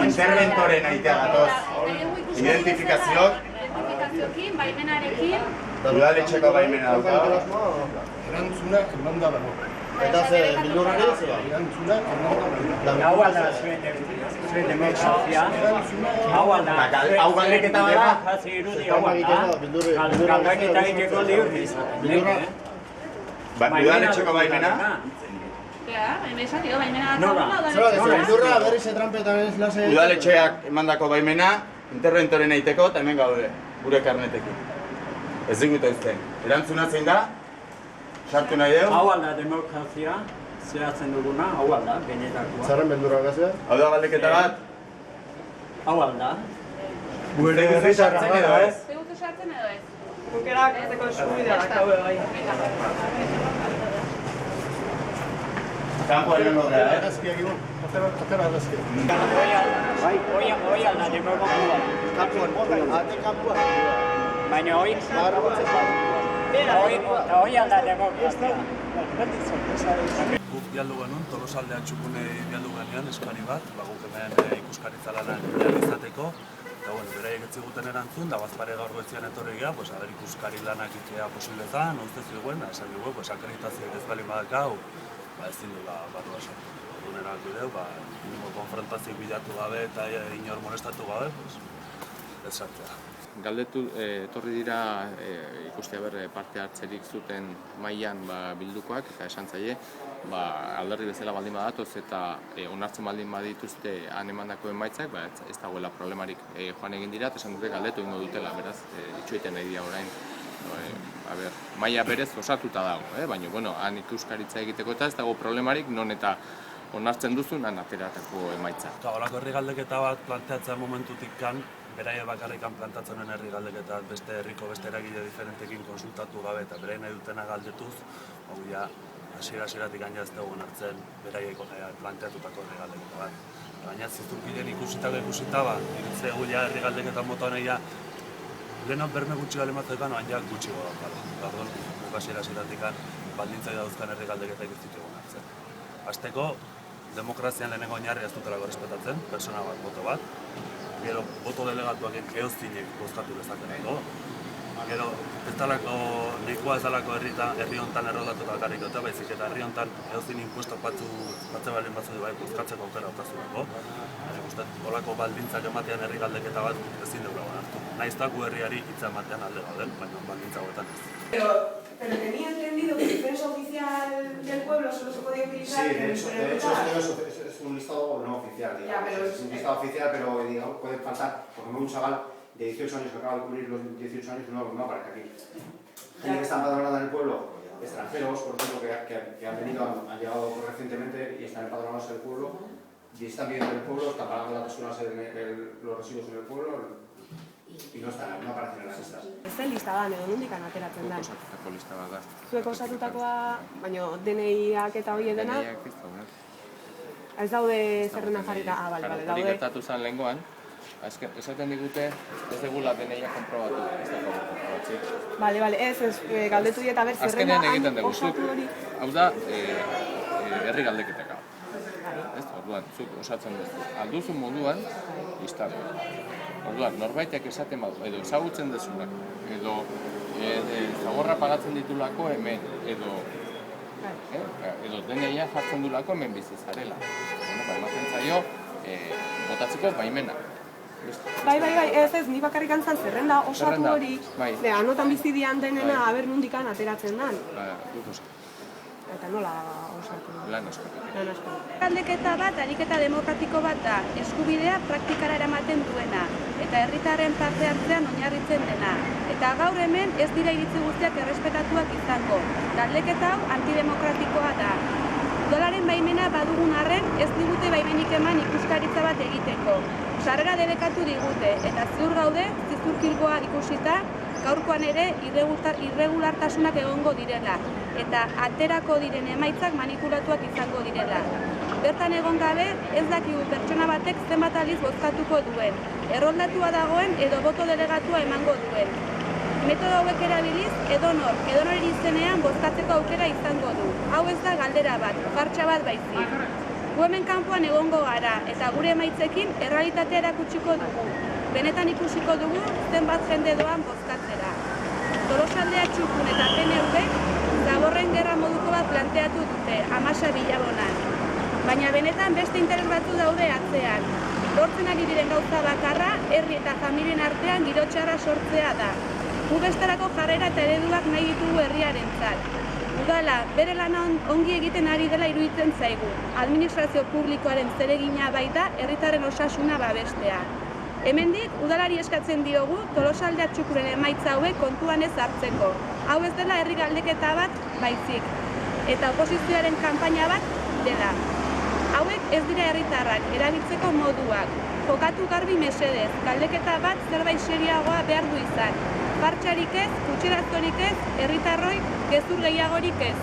interventoren aitea gatoz. Identifikazioak. Identifikazioekin, baimenarekin. Udaletxeko baimena dauka. Erantzuna emanda dago. Eta ze bildurrari ez ba? Erantzuna emanda dago. Hau alda zuen demokrazia. Hau alda. Hau galdeketa bada? Hasi irudi hau alda. Galdeketa egiteko liurriz. Udaletxeko baimena? Esan dio, baimena Bildurra berriz etrampetan ez lase... Udaletxeak emandako baimena, interventoren aiteko eta hemen gaude, gure karnetekin. Ez digute uzten. Erantzuna zein da? Sartu nahi dugu? Hau alda demokrazia, zeratzen duguna, hau alda, benetakoa. Zerren bildurra gazea? Hau da galdeketa bat? Hau alda. Gure guzu sartzen edo ez? Zegutu sartzen edo ez? Bukerak ezeko eskubidea dakau bai. Kampo egon gara, Argazkiak egon, atera argazkiak. Hoi alda demokrazia. Kampuan, ate kampuan. Baina hoi alda demokrazia. Guk bialdu genuen, Tolosaldean txukunei bialdu genean eskari bat, guk hemen ikuskaritza lanan izateko. Eta bueno, beraiek ez ziguten erantzun, da bazpare gaur goizian etorri gara, aber ikuskari lanak itea posible zan, uste ziguen, esan dugu, akreditazioak ez bali badakau, ezin dula barrua sartu. Egun erabaki dugu, konfrontazio bilatu gabe eta inor molestatu gabe, ez sartzea. Galdetu, etorri dira ikustea parte hartzerik zuten mailan bildukoak eta esan zaie, alderdi bezala baldin badatoz eta onartzen baldin badituzte han emandako emaitzak, ez dagoela problemarik joan egin dira, eta esan dute galdetu egingo dutela, beraz, itxoiten nahi dira orain. Maila berez osatuta dago, baina, han ikuskaritza egiteko eta ez dago problemarik, non eta onartzen duzun, han ateratako emaitza. Eta horako herri galdeketa bat planteatzea momentutik kan, beraie bakarrikan plantatzen den herri galdeketa beste herriko beste eragile diferentekin konsultatu gabe eta beraien nahi dutena galdetuz, hau ja, hasieratik gaina ez dugu onartzen beraieko planteatutako herri galdeketa bat. Baina zizturkiden ikusita, irutze egu ja herri galdeketa mota honeia, lehenan berme gutxi gale matzekan, baina gutxi godakala. Gardon, hasieratik baldintzai dauzkan herri galdeketak ez ditugu onartzen. Hasteko, demokrazian lehenengo oinarri ez dutelako respetatzen, persona bat, boto bat. Gero, boto delegatuak geozinek bozkatu dezakeneko. Gero, ez dalako, nahikoa ez dalako herri honetan erroldatuta garrikota, baizik eta herri honetan geozin impuestok batze balin batzu bozkatzeko aukera autazuneko. Holako baldintzak ematean herri galdeketa bat ezin dugu hartu. Nahiz da gu herriari hitza ematean alde gauden, baina baldintza hauetan ez. Pero tenía entendido que el defensa oficial del pueblo solo se podía utilizar... Sí, de hecho es un listado no oficial, digamos. Es un listado oficial, pero digamos, puede faltar, por ejemplo, un chaval de 18 años que acaba de cumplir los 18 años no aparece aquí. Gente que está empadronada en el pueblo, extranjeros, por ejemplo, que han llegado recientemente y están empadronados en el pueblo, y están viviendo en el pueblo, están pagando las personas los residuos en el pueblo, y no aparecen en las listas. Ez da lista da, edo nondikan ateratzen da. Osatutako lista bat da. Zuek osatutakoa, baina DNI-ak eta hori dena... DNI-ak ez daude. Ez daude zerrena jarrita, bale, Hori daude... gertatu zen lehengoan, esaten digute ez degula DNI-ak konprobatu, ez dago konprobatzik. Bale, ez, galdetu dieta ber zerrena... Azkenean egiten dugu, osatu hori... Hau da, herri galdeketaka. Orduan, zuk osatzen duzu. Alduzu moduan, listatu. Orduan, norbaitek esaten badu, edo ezagutzen dezunak, edo zagorra pagatzen ditulako hemen, edo DNI-a jartzen dulako hemen bizi zarela. Ematen zaio, botatzeko baimena. Bai, ez, ni bakarrik antzan zerrenda osatu hori, anotan bizi dian denena, aber nondikan ateratzen den. Duk osatu. Eta nola osatu? Lan oskatu. Galdeketa bat, ariketa demokratiko bat da, eskubidea praktikara eramaten duena, eta herritarren parte hartzean oinarritzen dena. Eta gaur hemen ez dira iritzi guztiak errespetatuak izango. Galdeketa hau antidemokratikoa da. Udalaren baimena badugun arren, ez digute baimenik eman ikuskaritza bat egiteko. Sarrera debekatu digute, eta ziur gaude, zizurkilgoa ikusita, gaurkoan ere irregulartasunak egongo direla, eta aterako diren emaitzak manipulatuak izango direla. Bertan egon gabe, ez dakigu pertsona batek zenbat aldiz bozkatuko duen, erroldatua dagoen edo boto delegatua emango duen. Metodo hauek erabiliz, edonoren izenean bozkatzeko aukera izango du. Hau ez da galdera bat, fartsa bat baizik. Gu hemen kanpoan egongo gara eta gure emaitzekin errealitatea erakutsiko dugu. Benetan ikusiko dugu zenbat jende doan bozkatzera. Tolosaldea Txukun eta PNV zaborren gerra moduko bat planteatu dute, Amasa Bilabonan. Baina benetan beste interes batzu daude atzean. Lortzen ari diren gauza bakarra, herri eta familien artean giro txarra sortzea da. Gu bestelako jarrera eta ereduak nahi ditugu herriarentzat. Udala, bere lana ongi egiten ari dela iruditzen zaigu. Administrazio publikoaren zeregina baita herritarren osasuna babestea. Hemendik, udalari eskatzen diogu Tolosaldea Txukuren emaitza hauek kontuan ez hartzeko. Hau ez dela herri galdeketa bat baizik. Eta oposizioaren kanpaina bat dela. Hauek ez dira herritarrak, erabiltzeko moduak. Jokatu garbi mesedez, galdeketa bat zerbait serioagoa behar du izan. Partxarik ez, kutxeraztorik ez, herritarroi gezur gehiagorik ez.